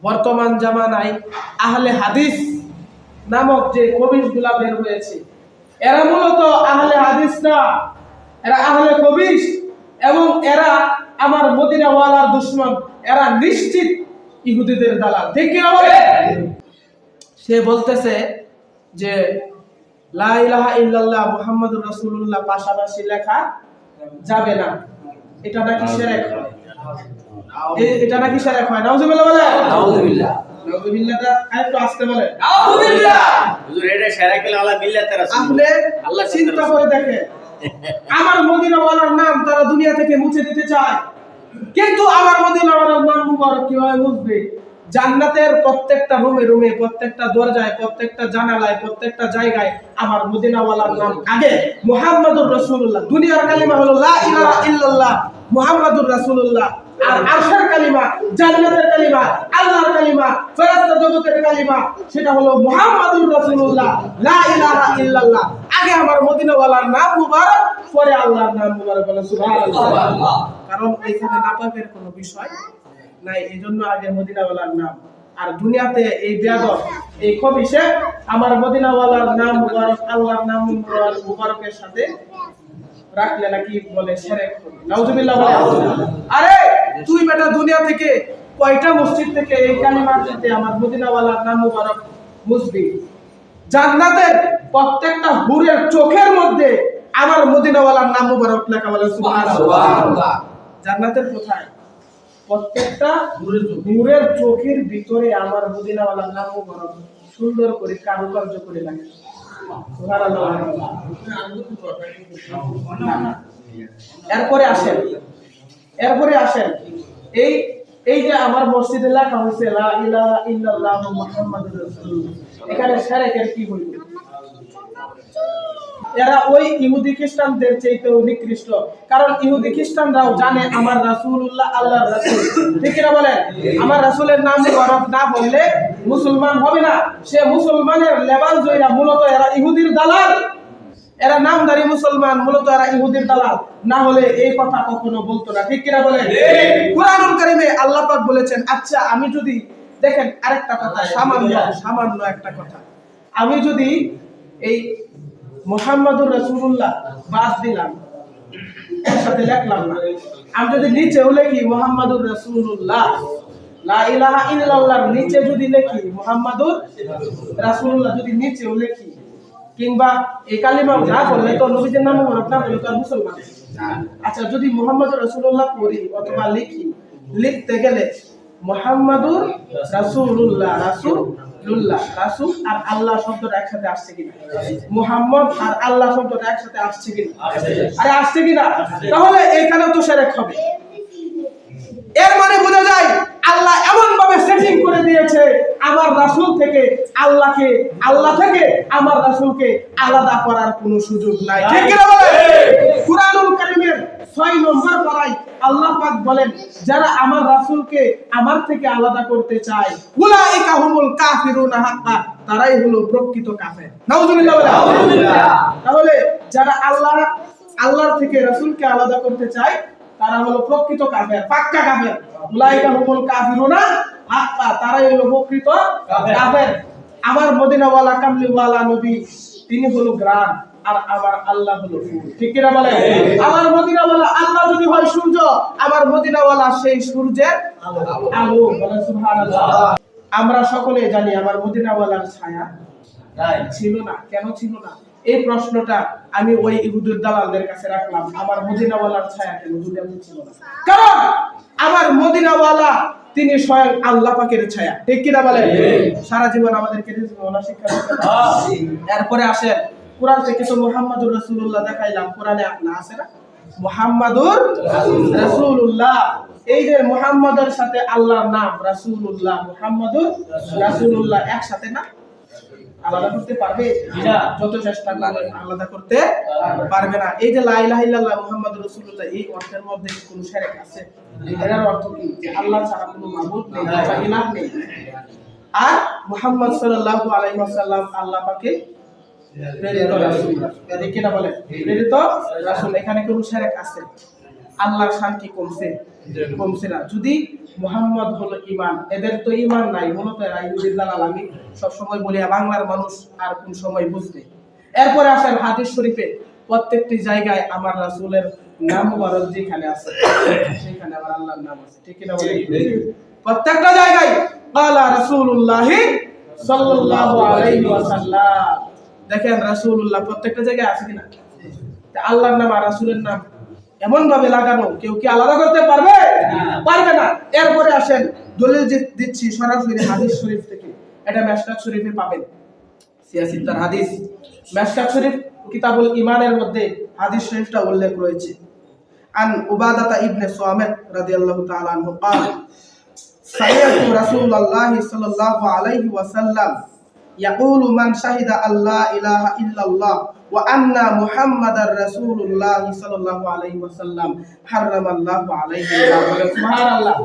বর্তমান জামানায় আহলে হাদিস নামক যে কবিশগুলা বের হয়েছে, এরা মূলত আহলে হাদিস না, এরা আহলে কবিশ, এবং এরা আমার মদিনাওয়ালার দুশমন। এরা নিশ্চিত ইহুদিদের দালাল। ঠিক কি না বলে? সে বলতেছে যে লা ইলাহা ইল্লাল্লাহ মুহাম্মাদুর রাসূলুল্লাহ পাশাপাশি লেখা যাবে না, এটা নাকি শিরক হয়। এটা নাকি শিরক হয়। নাউজুবিল্লাহ বলে। নাউজুবিল্লাহ। নাউজুবিল্লাহটা আরেকটু আস্তে বলে। নাউজুবিল্লাহ। হুজুর এটা শিরক হলো আলা মিল্লাতে রাসূল। আপনি আল্লাহ চিন্তা করে দেখেন, আমার মদিনাওয়ালার নাম তারা দুনিয়া থেকে মুছে দিতে চায়, কিন্তু আমার মদিনাওয়ালার নাম মুবারক কিভাবে মুছবে? জান্নাতের প্রত্যেকটা রুমে রুমে, প্রত্যেকটা দরজায়, প্রত্যেকটা জানালায়, প্রত্যেকটা জায়গায় আমার মদিনাওয়ালার নাম আগে মুহাম্মাদুর রাসূলুল্লাহ। দুনিয়ার কালিমা হলো লা ইলাহা ইল্লাল্লাহ মুহাম্মাদুর রাসূলুল্লাহ, আর আরশের কালিমা, জান্নাতের কালিমা, আল্লাহর কালিমা, ফেরেশতা জগতের কালিমা, সেটা হলো মুহাম্মাদুর রাসূলুল্লাহ, লা ইলাহা ইল্লাল্লাহ। আগে আমার মদিনাওয়ালার নাম মুবারক, পরে আল্লাহর নাম মুবারক। বলে সুবহানাল্লাহ। কারণ এখানে নাপাকের কোনো বিষয় নাই, এইজন্য আগে মদিনাওয়ালার নাম। আর দুনিয়াতে এই বেয়াদব, এই খবিশে আমার মদিনাওয়ালার নাম মুবারক, আল্লাহর নাম মুবারকের সাথে রাখলে নাকি বলে শিরক হবে। নাউজুবিল্লাহ বলে। আরে তুই বেটা দুনিয়া থেকে কয়টা মসজিদ থেকে এই কালিমা দিতে আমার মদিনাওয়ালার নাম মুবারক মুছবি? জান্নাতের প্রত্যেকটা হুরের চোখের মধ্যে আমার মদিনাওয়ালার নাম মুবারক লেখা। বলে সুবহানাল্লাহ। জান্নাতের কোথায়? প্রত্যেকটা হুরের চোখের ভিতরে আমার মদিনাওয়ালার নাম মুবারক সুন্দর করে কারুকার্য করে লাগে। এরপরে আসেন এই এই যে আমার মসজিদে লেখা হয়েছে লা ইলাহা ইল্লাল্লাহ মুহাম্মাদুর রাসূলুল্লাহ, এখানে শিরকের কি হইল? এরা ওই ইহুদি খ্রিস্টানদের চাইতেও নিকৃষ্ট, কারণ ইহুদি খ্রিস্টানরাও জানে আমার রাসূলুল্লাহ আল্লাহর রাসূল। ঠিক না বলেন? আমার রাসূলের নাম মুবারক না বললে মুসলমান হবে না। সে মুসলমানের লেবাস জয়রা, মূলত এরা ইহুদির দালাল। এরা নামদারি মুসলমান, মূলত এরা ইহুদির দালাল। না হলে এই কথা কখনো বলতো না। ঠিক কিনা বলেন? কুরআনুল কারীমে আল্লাহ পাক বলেছেন, আচ্ছা আমি যদি, দেখেন আরেকটা কথা, সামান্য একটা কথা, আমি যদি এই মুহাম্মাদুর রাসূলুল্লাহ বাদ দিলাম, একসাথে লিখলাম না, আমি যদি নিচেও লিখি মুহাম্মাদুর রাসূলুল্লাহ, লা ইলাহা ইল্লাল্লাহর নিচে যদি লিখি মুহাম্মাদুর রাসূলুল্লাহ, যদি নিচেও লিখি, কিংবা এই কালিমা না বললে তো নবীর নাম মুবারক না বললে তো আর মুসলমান। আচ্ছা যদি মুহাম্মাদুর রাসূলুল্লাহ পড়ি অথবা লিখি, লিখতে গেলে মুহাম্মাদুর রাসূলুল্লাহ, রাসূলুল্লাহ, রাসূল আর আল্লাহ শব্দটা একসাথে আসছে কিনা? মুহাম্মদ আর আল্লাহ শব্দটা একসাথে আসছে কিনা? আরে আসছে কিনা? তাহলে এখানেও তো শিরক হবে। এর মানে বোঝা যায় আল্লাহ এমন ভাবে সেটিং করে দিয়েছে আমার রাসূল থেকে আল্লাহকে, আল্লাহ থেকে আমার রাসূলকে আলাদা করার কোনো সুযোগ নাই। ঠিক কি না বলেন? কুরআনুল কারীমের 6 নম্বর পারায় আল্লাহ পাক বলেন, যারা আমার রাসূলকে আমার থেকে আলাদা করতে চায়, উলাইকা হুমুল কাফিরুনা হাক্কা, তারাই হলো প্রকৃত কাফের। নাউজুবিল্লাহ বলে। তাহলে যারা আল্লাহর থেকে রাসূলকে আলাদা করতে চায় তারা হলো প্রকৃত কাফের, পাক্কা কাফের। উলাইকা হুমুল কাফিরুনা হাক্কা, তারাই হলো প্রকৃত কাফের। আমার মদিনাওয়ালা কামলিওয়ালা নবী তিনি হলো গ্রাম, আর আমার আল্লাহ হলো ফুল। ঠিক কি না বলেন? আমার মদিনাওয়ালা আল্লাহ যদি হয় সূর্য, আমার মদিনাওয়ালা সেই সূর্যের আলো। বলে সুবহানাল্লাহ। আমরা সকলে জানি আমার মদিনাওয়ালার ছায়া ছিল না। কেন ছিল না? এই প্রশ্নটা আমি ওই ইহুদির দালালদের কাছে রাখলাম, আমার মদিনাওয়ালার ছায়া কেন দুনিয়াতে ছিল না? কারণ আমার মদিনাওয়ালা তিনি স্বয়ং আল্লাহ পাকের ছায়া। ঠিক কি না বলেন? সারা জীবন আমাদেরকে ওনার শিক্ষা দিতে। এরপরে আসেন কোরআন থেকে তো মুহাম্মাদুর রাসূলুল্লাহ দেখাইলাম, কোরআনে আপনার আছে না মুহাম্মাদুর রাসূলুল্লাহ। এই যে মুহাম্মাদের সাথে আল্লাহর নাম রাসূলুল্লাহ, মুহাম্মাদুর রাসূলুল্লাহ একসাথে না? আলাদা করতে পারবে? যত চেষ্টা করে আলাদা করতে পারবে না। এই যে লা ইলাহা ইল্লাল্লাহ মুহাম্মাদুর রাসূলুল্লাহ, এই অর্থের মধ্যে কোনো শিরক আছে? এর অর্থ কি? যে আল্লাহ ছাড়া কোনো মাবুদ নেই, ইলাহ নেই। আর মুহাম্মদ সাল্লাল্লাহু আলাইহি ওয়াসাল্লাম আল্লাহ পাকের প্রেরিত রাসূল। ঠিক কি না বলেন? প্রেরিত রাসূল, এখানে কোনো শিরক আছে? আল্লাহর শান কি কমছে? কমছে না। যদি মুহাম্মদ হলো ঈমান, এদের তো ঈমান নাই, মূলত এরা ইহুদির দালাল। আমি সবসময় বলি বাংলার মানুষ আর কোন সময় বুঝবে। এরপরে আসেন হাদিস শরীফে প্রত্যেকটি জায়গায় আমার রাসূলের নাম মুবারক যেখানে আছে সেখানে আবার আল্লাহর নাম আছে, ঠিক কি না বলেন? প্রত্যেকটা জায়গায় ক্বালা রাসূলুল্লাহি সাল্লাল্লাহু আলাইহি ওয়াসাল্লাম। দেখেন রাসূলুল্লাহ প্রত্যেকটা জায়গায় আছে কিনা? তা আল্লাহর নাম আর রাসূলের নাম এমন ভাবে লাগানো, কেউ কি আলাদা করতে পারবে? পারবে না। এরপরে আসেন দলিল দিচ্ছি সরাসরি হাদিস শরীফ থেকে। এটা মিশকাত শরীফে পাবেন, সিয়াসিত্তার হাদিস। মিশকাত শরীফ কিতাবুল ঈমানের মধ্যে হাদিস শরীফটা উল্লেখ রয়েছে। আন উবাদাতা ইবনে সামিত রাদিয়াল্লাহু তাআলা আনহু قال سمعت رسول الله صلى الله عليه وسلم يقول من شهد أن لا إله إلا الله وأن محمدا رسول الله صلى الله عليه وسلم حرم الله عليه النار. سبحان الله.